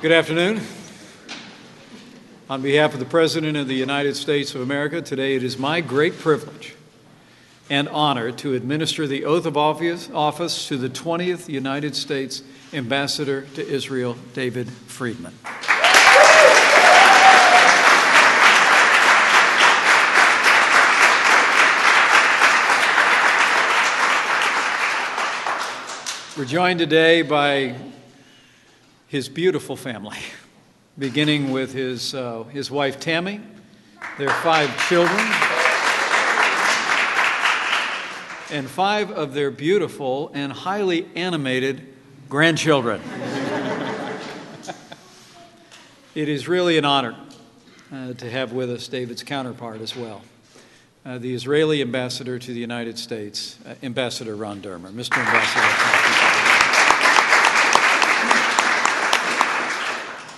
Good afternoon. On behalf of the President of the United States of America, today it is my great privilege and honor to administer the oath of office to the 20th United States Ambassador to Israel, David Friedman. We're joined today by his beautiful family, beginning with his wife Tammy, their 5 children, and 5 of their beautiful and highly animated grandchildren. It is really an honor to have with us David's counterpart as well, the Israeli ambassador to the United States, Ambassador Ron Dermer. Mr. Ambassador.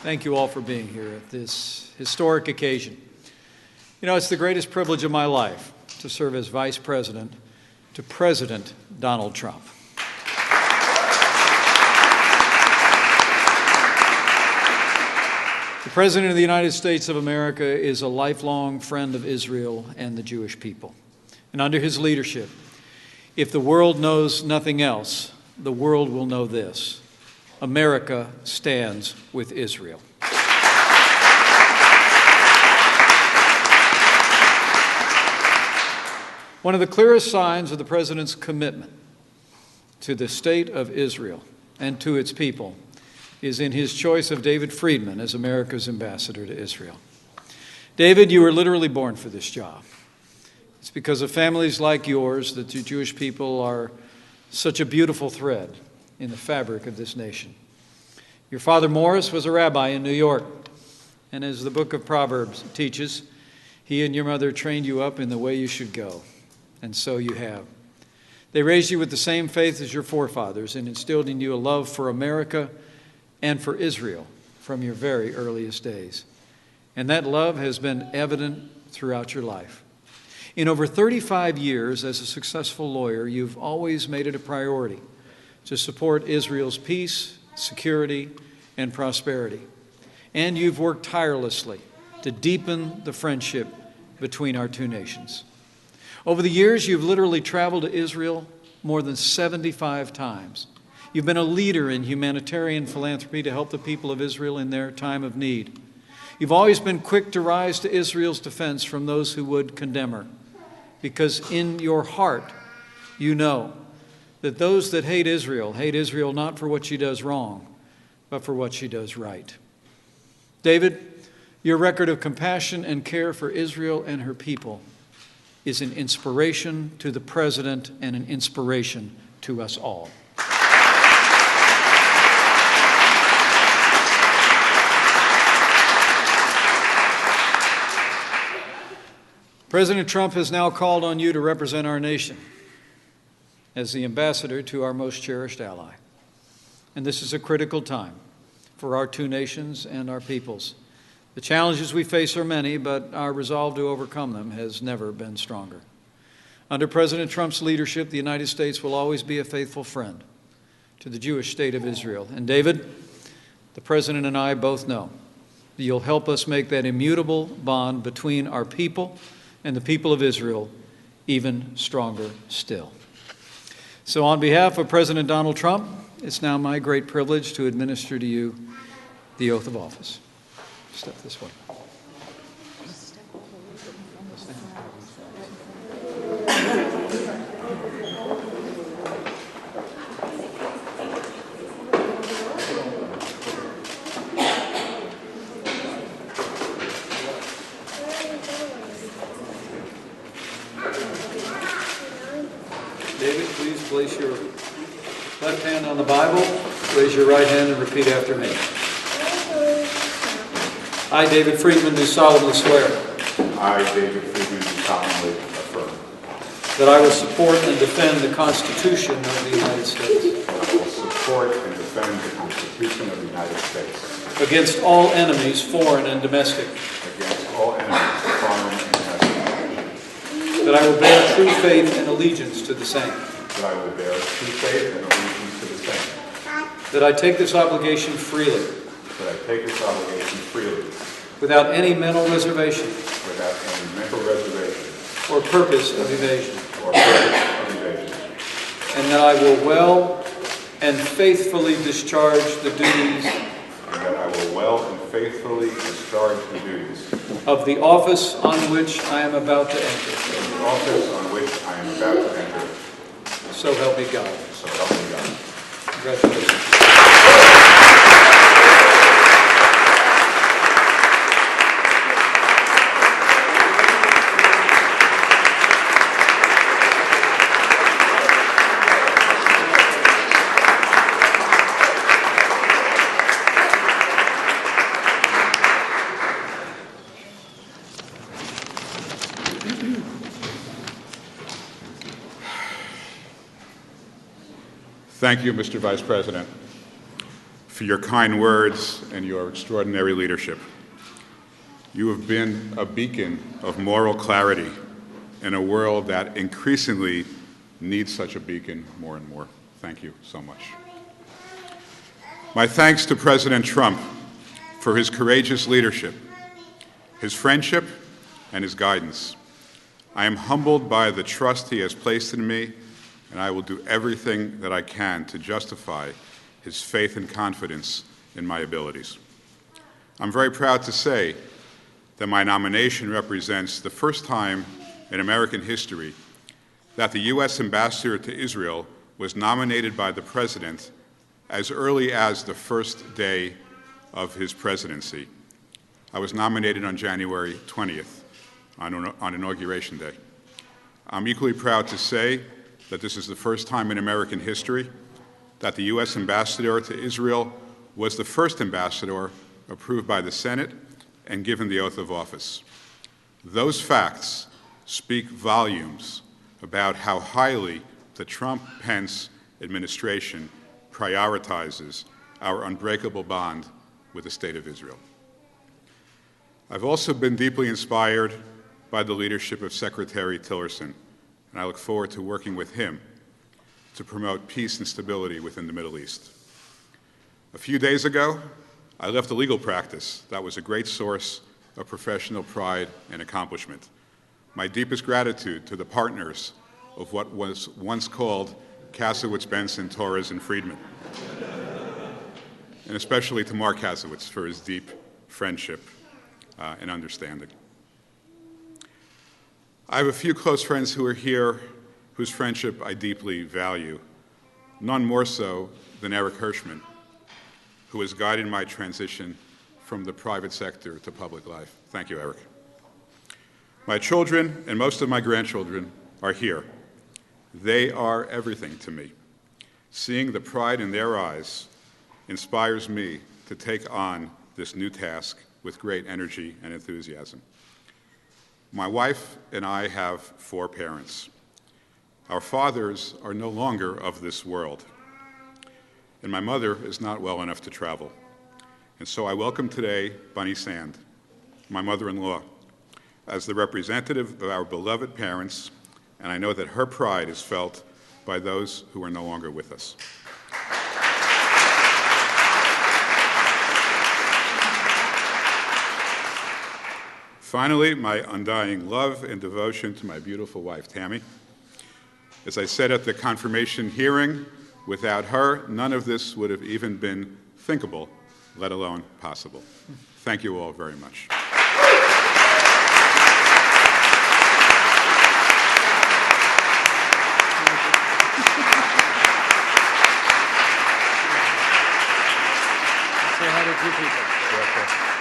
Thank you all for being here at this historic occasion. You know, it's the greatest privilege of my life to serve as Vice President to President Donald Trump. The President of the United States of America is a lifelong friend of Israel and the Jewish people. And under his leadership, if the world knows nothing else, the world will know this: America stands with Israel. One of the clearest signs of the President's commitment to the state of Israel and to its people is in his choice of David Friedman as America's ambassador to Israel. David, you were literally born for this job. It's because of families like yours that the Jewish people are such a beautiful thread in the fabric of this nation. Your father, Morris, was a rabbi in New York, and as the book of Proverbs teaches, he and your mother trained you up in the way you should go, and so you have. They raised you with the same faith as your forefathers and instilled in you a love for America and for Israel from your very earliest days. And that love has been evident throughout your life. In over 35 years as a successful lawyer, you've always made it a priority to support Israel's peace, security, and prosperity. And you've worked tirelessly to deepen the friendship between our two nations. Over the years, you've literally traveled to Israel more than 75 times. You've been a leader in humanitarian philanthropy to help the people of Israel in their time of need. You've always been quick to rise to Israel's defense from those who would condemn her, because in your heart, you know that those that hate Israel not for what she does wrong, but for what she does right. David, your record of compassion and care for Israel and her people is an inspiration to the President and an inspiration to us all. President Trump has now called on you to represent our nation as the ambassador to our most cherished ally. And this is a critical time for our two nations and our peoples. The challenges we face are many, but our resolve to overcome them has never been stronger. Under President Trump's leadership, the United States will always be a faithful friend to the Jewish state of Israel. And David, the President and I both know that you'll help us make that immutable bond between our people and the people of Israel even stronger still. So on behalf of President Donald Trump, it's now my great privilege to administer to you the oath of office. Step this way. David, please place your left hand on the Bible, raise your right hand, and repeat after me. I, David Friedman, do solemnly swear. I, David Friedman, do solemnly affirm. That I will support and defend the Constitution of the United States. I will support and defend the Constitution of the United States. Against all enemies, foreign and domestic. Against all enemies, foreign and domestic. That I will bear true faith and allegiance to the same. That I will bear true faith and allegiance to the same. That I take this obligation freely. that I take this obligation freely, without any mental reservation without any mental reservation or purpose of evasion, or purpose of evasion, and that I will well and faithfully discharge the duties and that I will well and faithfully discharge the duties of the office on which I am about to enter. of the office on which I am about to enter. So help me God. So help me God. Congratulations. Thank you, Mr. Vice President, for your kind words and your extraordinary leadership. You have been a beacon of moral clarity in a world that increasingly needs such a beacon more and more. Thank you so much. My thanks to President Trump for his courageous leadership, his friendship, and his guidance. I am humbled by the trust he has placed in me, and I will do everything that I can to justify his faith and confidence in my abilities. I'm very proud to say that my nomination represents the first time in American history that the U.S. Ambassador to Israel was nominated by the President as early as the first day of his presidency. I was nominated on January 20th, on Inauguration Day. I'm equally proud to say that this is the first time in American history that the U.S. Ambassador to Israel was the first ambassador approved by the Senate and given the oath of office. Those facts speak volumes about how highly the Trump-Pence administration prioritizes our unbreakable bond with the State of Israel. I've also been deeply inspired by the leadership of Secretary Tillerson, and I look forward to working with him to promote peace and stability within the Middle East. A few days ago, I left a legal practice that was a great source of professional pride and accomplishment. My deepest gratitude to the partners of what was once called Kasowitz, Benson, Torres, and Friedman, and especially to Mark Kasowitz for his deep friendship and understanding. I have a few close friends who are here whose friendship I deeply value, none more so than Eric Hirschman, who has guided my transition from the private sector to public life. Thank you, Eric. My children and most of my grandchildren are here. They are everything to me. Seeing the pride in their eyes inspires me to take on this new task with great energy and enthusiasm. My wife and I have 4 parents. Our fathers are no longer of this world, and my mother is not well enough to travel. And so I welcome today Bunny Sand, my mother-in-law, as the representative of our beloved parents, and I know that her pride is felt by those who are no longer with us. Finally, my undying love and devotion to my beautiful wife, Tammy. As I said at the confirmation hearing, without her, none of this would have even been thinkable, let alone possible. Thank you all very much. Say hi to 2 people.